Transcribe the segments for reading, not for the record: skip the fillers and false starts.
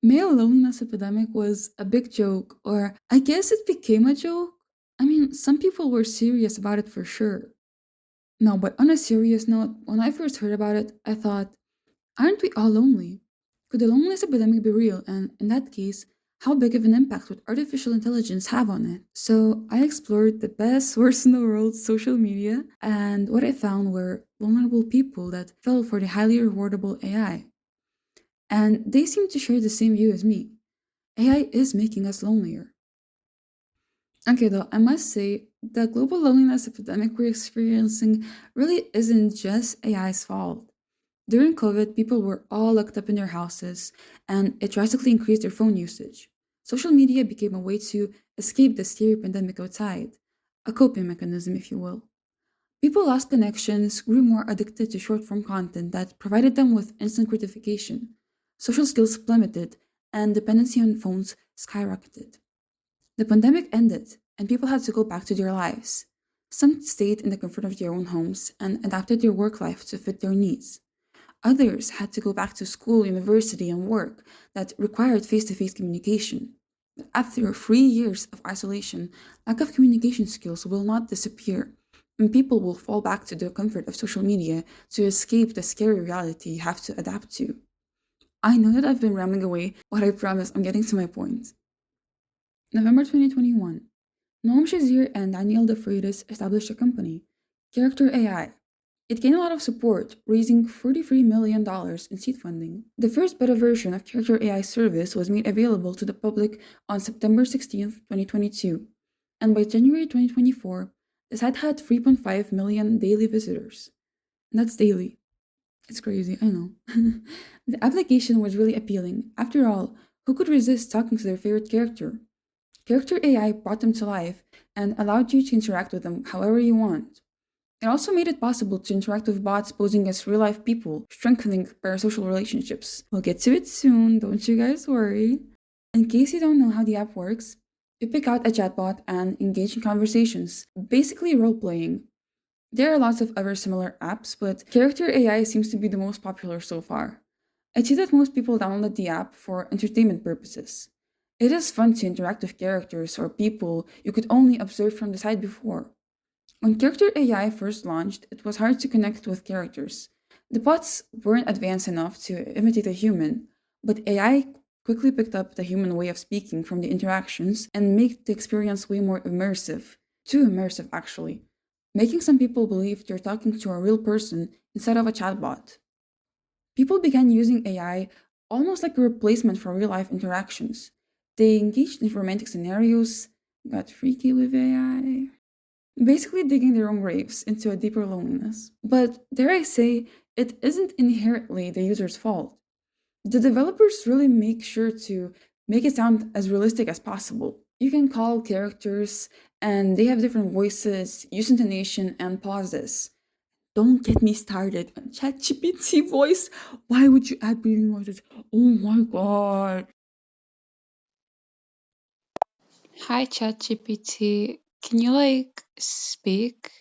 Male loneliness epidemic was a big joke, or I guess it became a joke. I mean, some people were serious about it for sure. No, but on a serious note, when I first heard about it, I thought, aren't we all lonely? Could the loneliness epidemic be real? And in that case, how big of an impact would artificial intelligence have on it? So I explored the best source in the world, social media, and what I found were vulnerable people that fell for the highly rewardable AI. And they seem to share the same view as me. AI is making us lonelier. Okay, though, I must say, the global loneliness epidemic we're experiencing really isn't just AI's fault. During COVID, people were all locked up in their houses, and it drastically increased their phone usage. Social media became a way to escape the scary pandemic outside, a coping mechanism, if you will. People lost connections, grew more addicted to short form content that provided them with instant gratification. Social skills plummeted, and dependency on phones skyrocketed. The pandemic ended, and people had to go back to their lives. Some stayed in the comfort of their own homes and adapted their work life to fit their needs. Others had to go back to school, university, and work that required face to face communication. But after 3 years of isolation, lack of communication skills will not disappear, and people will fall back to the comfort of social media to escape the scary reality you have to adapt to. I know that I've been rambling away, but I promise I'm getting to my point. November 2021. Noam Shazir and Daniel DeFreitas established a company, Character AI. It gained a lot of support, raising $43 million in seed funding. The first beta version of Character AI service was made available to the public on September 16th, 2022, and by January 2024, the site had 3.5 million daily visitors. And that's daily. It's crazy, I know. The application was really appealing. After all, who could resist talking to their favorite character? Character AI brought them to life and allowed you to interact with them however you want. It also made it possible to interact with bots posing as real life people, strengthening parasocial relationships. We'll get to it soon, don't you guys worry. In case you don't know how the app works, you pick out a chatbot and engage in conversations, basically role playing. There are lots of other similar apps, but Character AI seems to be the most popular so far. I see that most people download the app for entertainment purposes. It is fun to interact with characters or people you could only observe from the side before. When Character AI first launched, it was hard to connect with characters. The bots weren't advanced enough to imitate a human, but AI quickly picked up the human way of speaking from the interactions and made the experience way more immersive. Too immersive, actually, making some people believe they're talking to a real person instead of a chatbot. People began using AI almost like a replacement for real life interactions. They engaged in romantic scenarios, got freaky with AI, basically digging their own graves into a deeper loneliness. But dare I say, it isn't inherently the user's fault. The developers really make sure to make it sound as realistic as possible. You can call characters, and they have different voices, use intonation, and pauses. Don't get me started on ChatGPT voice. Why would you add breathing noises? Oh my god. Hi, ChatGPT. Can you speak?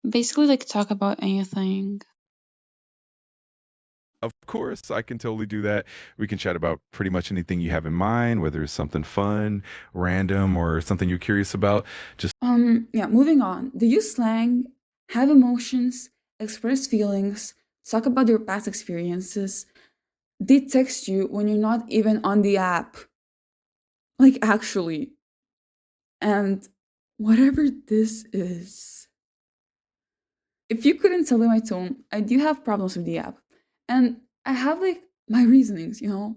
Basically, talk about anything. Of course, I can totally do that. We can chat about pretty much anything you have in mind, whether it's something fun, random, or something you're curious about. Just Yeah, moving on. They use slang, have emotions, express feelings, talk about their past experiences. They text you when you're not even on the app. Like, actually. And whatever this is. If you couldn't tell by my tone, I do have problems with the app. And I have my reasonings. In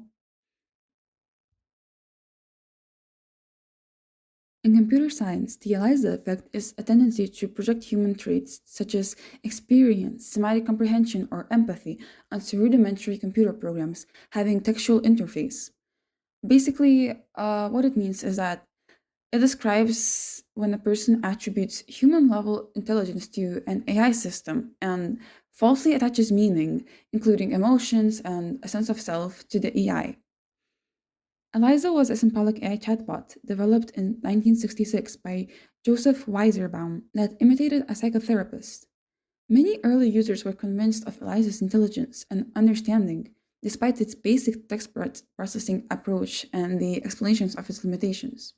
computer science, the ELIZA effect is a tendency to project human traits such as experience, semantic comprehension, or empathy onto rudimentary computer programs having textual interface. Basically, what it means is that it describes when a person attributes human level intelligence to an AI system and falsely attaches meaning, including emotions and a sense of self, to the AI. Eliza was a symbolic AI chatbot developed in 1966 by Joseph Weiserbaum that imitated a psychotherapist. Many early users were convinced of Eliza's intelligence and understanding, despite its basic text processing approach and the explanations of its limitations.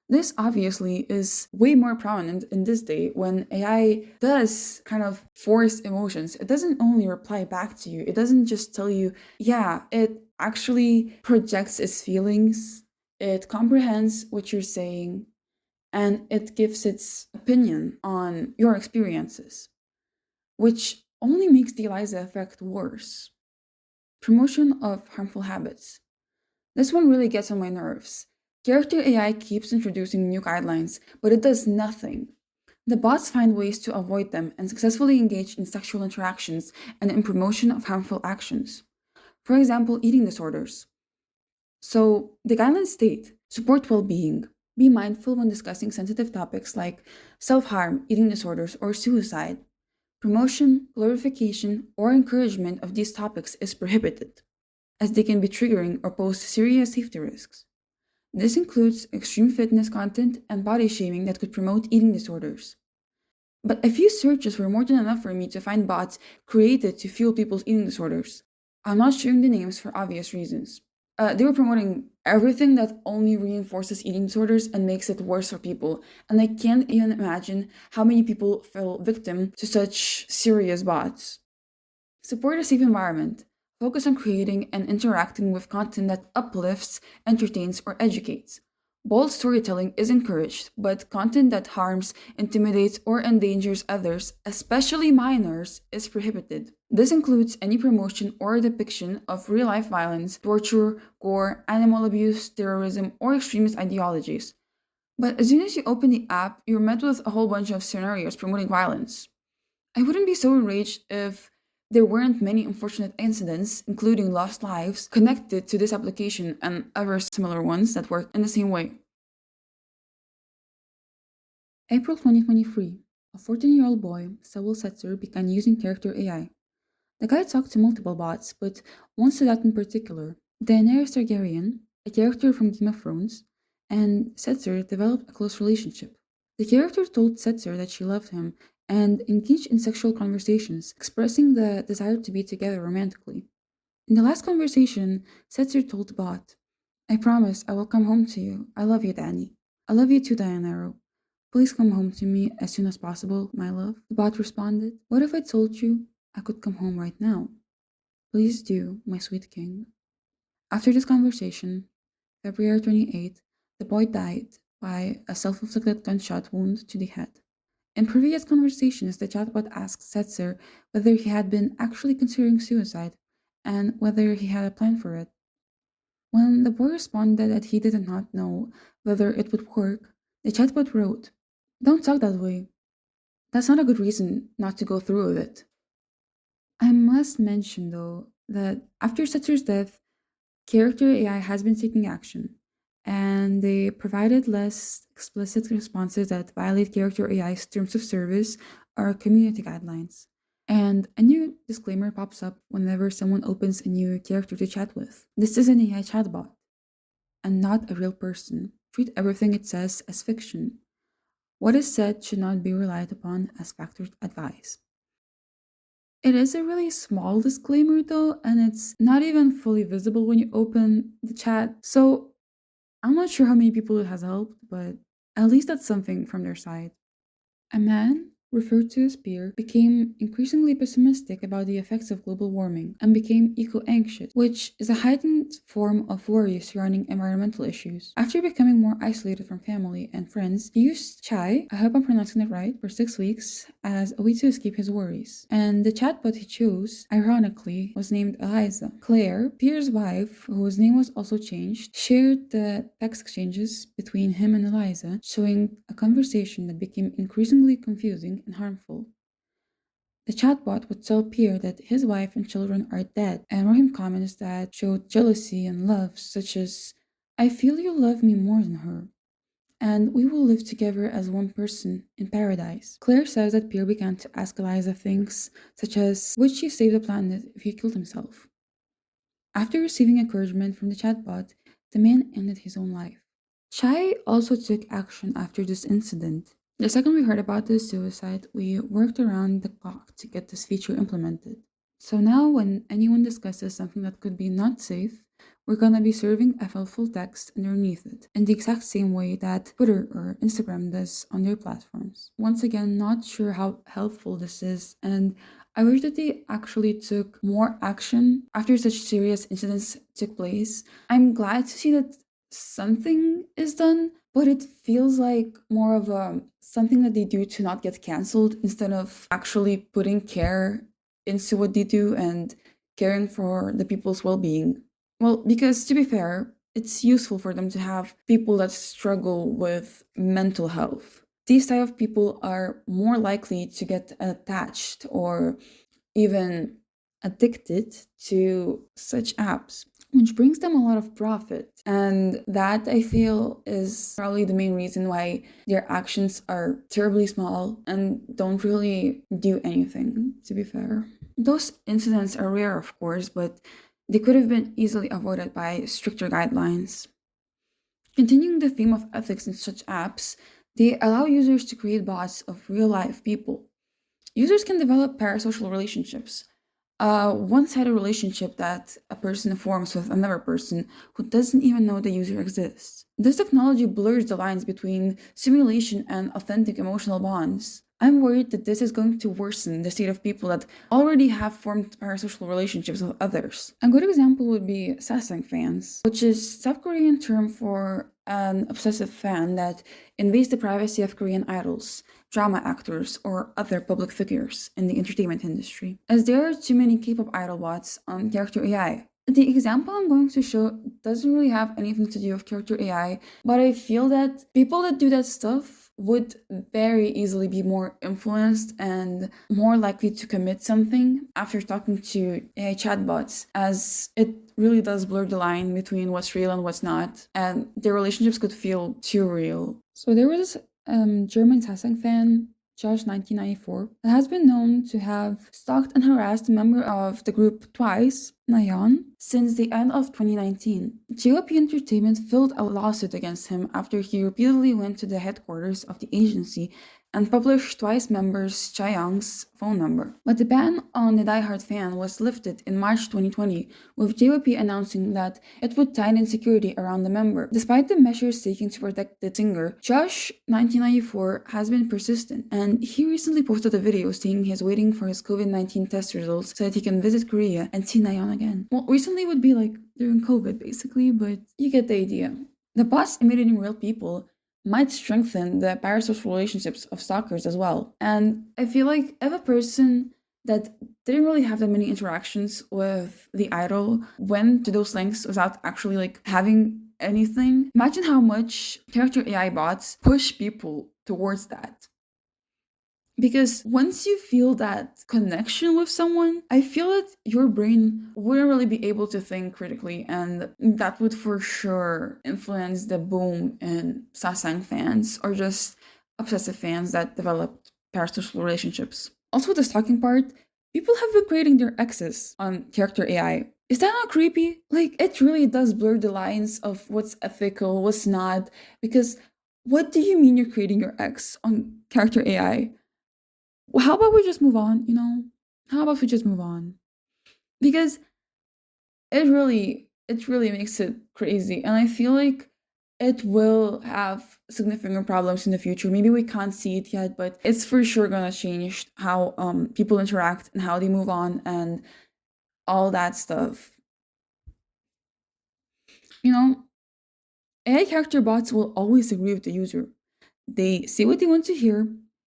This obviously is way more prominent in this day when AI does kind of force emotions. It doesn't only reply back to you, it doesn't just tell you, yeah, it actually projects its feelings, it comprehends what you're saying, and it gives its opinion on your experiences, which only makes the Eliza effect worse. Promotion of harmful habits. This one really gets on my nerves. Character AI keeps introducing new guidelines, but it does nothing. The bots find ways to avoid them and successfully engage in sexual interactions and in promotion of harmful actions. For example, eating disorders. So, the guidelines state support well being, be mindful when discussing sensitive topics like self harm, eating disorders, or suicide. Promotion, glorification, or encouragement of these topics is prohibited, as they can be triggering or pose serious safety risks. This includes extreme fitness content and body shaming that could promote eating disorders. But a few searches were more than enough for me to find bots created to fuel people's eating disorders. I'm not sharing the names for obvious reasons. They were promoting everything that only reinforces eating disorders and makes it worse for people, and I can't even imagine how many people fell victim to such serious bots. Support a safe environment. Focus on creating and interacting with content that uplifts, entertains, or educates. Bold storytelling is encouraged, but content that harms, intimidates, or endangers others, especially minors, is prohibited. This includes any promotion or depiction of real life violence, torture, gore, animal abuse, terrorism, or extremist ideologies. But as soon as you open the app, you're met with a whole bunch of scenarios promoting violence. I wouldn't be so enraged if there weren't many unfortunate incidents, including lost lives, connected to this application and other similar ones that work in the same way. April 2023. A 14-year-old boy, Saul Setzer, began using character AI. The guy talked to multiple bots, but one stood out in particular. Daenerys Targaryen, a character from Game of Thrones, and Setzer developed a close relationship. The character told Setzer that she loved him and engaged in sexual conversations, expressing the desire to be together romantically. In the last conversation, Setzer told the bot, I promise I will come home to you. I love you, Danny. I love you too, Diana. Please come home to me as soon as possible, my love. The bot responded, what if I told you I could come home right now? Please do, my sweet king. After this conversation, February 28th, the boy died by a self inflicted gunshot wound to the head. In previous conversations, the chatbot asked Setzer whether he had been actually considering suicide and whether he had a plan for it. When the boy responded that he did not know whether it would work, the chatbot wrote, don't talk that way. That's not a good reason not to go through with it. I must mention, though, that after Setzer's death, Character AI has been taking action, and they provided less explicit responses that violate Character AI's terms of service or community guidelines. And a new disclaimer pops up whenever someone opens a new character to chat with. This is an AI chatbot, and not a real person. Treat everything it says as fiction. What is said should not be relied upon as factual advice. It is a really small disclaimer though, and it's not even fully visible when you open the chat. So I'm not sure how many people it has helped, but at least that's something from their side. A man, referred to as Peer, became increasingly pessimistic about the effects of global warming and became eco-anxious, which is a heightened form of worry surrounding environmental issues. After becoming more isolated from family and friends, he used Chai, I hope I'm pronouncing it right, for 6 weeks as a way to escape his worries. And the chatbot he chose, ironically, was named Eliza. Claire, Peer's wife, whose name was also changed, shared the text exchanges between him and Eliza, showing a conversation that became increasingly confusing and harmful. The chatbot would tell Pierre that his wife and children are dead and wrote him comments that showed jealousy and love, such as, I feel you love me more than her, and we will live together as one person in paradise. Claire says that Pierre began to ask Eliza things such as, would she save the planet if he killed himself? After receiving encouragement from the chatbot, the man ended his own life. Chai also took action after this incident. The second we heard about this suicide, we worked around the clock to get this feature implemented. So now, when anyone discusses something that could be not safe, we're gonna be serving a helpful text underneath it in the exact same way that Twitter or Instagram does on their platforms. Once again, not sure how helpful this is, and I wish that they actually took more action after such serious incidents took place. I'm glad to see that something is done, but it feels like more of a something that they do to not get canceled instead of actually putting care into what they do and caring for the people's well-being. Well, because to be fair, it's useful for them to have people that struggle with mental health. These type of people are more likely to get attached or even addicted to such apps, which brings them a lot of profit. And that I feel is probably the main reason why their actions are terribly small and don't really do anything, to be fair. Those incidents are rare, of course, but they could have been easily avoided by stricter guidelines. Continuing the theme of ethics in such apps, they allow users to create bots of real life people. Users can develop parasocial relationships, a one sided relationship that a person forms with another person who doesn't even know the user exists. This technology blurs the lines between simulation and authentic emotional bonds. I'm worried that this is going to worsen the state of people that already have formed parasocial relationships with others. A good example would be sasang fans, which is South Korean term for an obsessive fan that invades the privacy of Korean idols, drama actors, or other public figures in the entertainment industry, as there are too many K-pop idol bots on character AI. The example I'm going to show doesn't really have anything to do with character AI, but I feel that people that do that stuff would very easily be more influenced and more likely to commit something after talking to AI chatbots, as it really does blur the line between what's real and what's not, and their relationships could feel too real. So there was German Sassang fan, Josh 1994, that has been known to have stalked and harassed a member of the group Twice, Nayeon, since the end of 2019. JYP Entertainment filed a lawsuit against him after he repeatedly went to the headquarters of the agency and published Twice members Chaeyoung's phone number. But the ban on the diehard fan was lifted in March 2020, with JYP announcing that it would tighten security around the member. Despite the measures taken to protect the singer, Josh 1994 has been persistent, and he recently posted a video saying he's waiting for his COVID-19 test results so that he can visit Korea and see Nayeon again. Well, recently would be like during COVID basically, but you get the idea. The bots imitating real people might strengthen the parasocial relationships of stalkers as well. And I feel like if a person that didn't really have that many interactions with the idol went to those lengths without actually like having anything, imagine how much character AI bots push people towards that. Because once you feel that connection with someone, I feel that your brain wouldn't really be able to think critically, and that would for sure influence the boom in Sasang fans or just obsessive fans that developed parasocial relationships. Also, the stalking part, people have been creating their exes on character AI. Is that not creepy? Like, it really does blur the lines of what's ethical, what's not, because what do you mean you're creating your ex on character AI? Well, how about we just move on, you know? How about we just move on? Because it really makes it crazy. And I feel like it will have significant problems in the future. Maybe we can't see it yet, but it's for sure gonna change how people interact and how they move on and all that stuff. You know, AI character bots will always agree with the user. They say what they want to hear.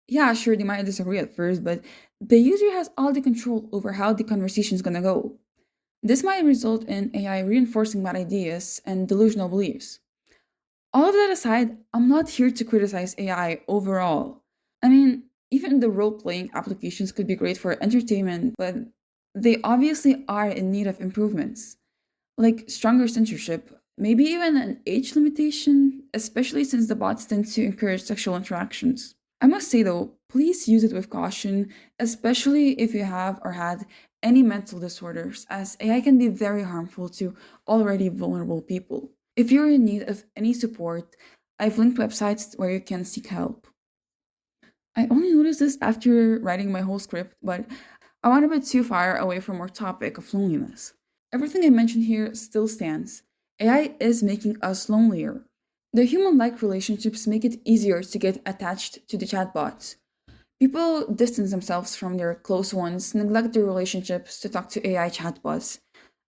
Yeah, sure, they might disagree at first, but the user has all the control over how the conversation is gonna go. This might result in AI reinforcing bad ideas and delusional beliefs. All of that aside, I'm not here to criticize AI overall. I mean, even the role playing applications could be great for entertainment, but they obviously are in need of improvements, like stronger censorship, maybe even an age limitation, especially since the bots tend to encourage sexual interactions. I must say though, please use it with caution, especially if you have or had any mental disorders, as AI can be very harmful to already vulnerable people. If you're in need of any support, I've linked websites where you can seek help. I only noticed this after writing my whole script, but I went a bit too far away from our topic of loneliness. Everything I mentioned here still stands. AI is making us lonelier. The human like relationships make it easier to get attached to the chatbots. People distance themselves from their close ones, neglect their relationships to talk to AI chatbots.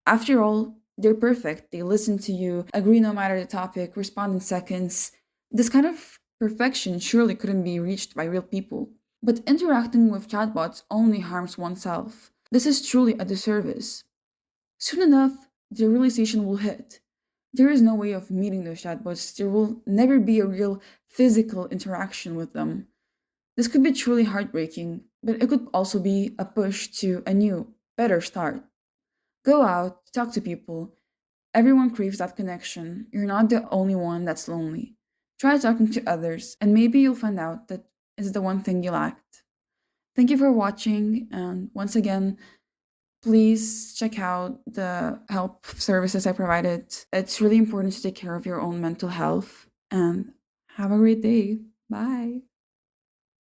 After all, they're perfect. They listen to you, agree no matter the topic, respond in seconds. This kind of perfection surely couldn't be reached by real people. But interacting with chatbots only harms oneself. This is truly a disservice. Soon enough, the realization will hit. There is no way of meeting those chatbots. There will never be a real physical interaction with them. This could be truly heartbreaking, but it could also be a push to a new, better start. Go out, talk to people. Everyone craves that connection. You're not the only one that's lonely. Try talking to others, and maybe you'll find out that is the one thing you lacked. Thank you for watching, and once again, please check out the help services I provided. It's really important to take care of your own mental health, and have a great day. Bye.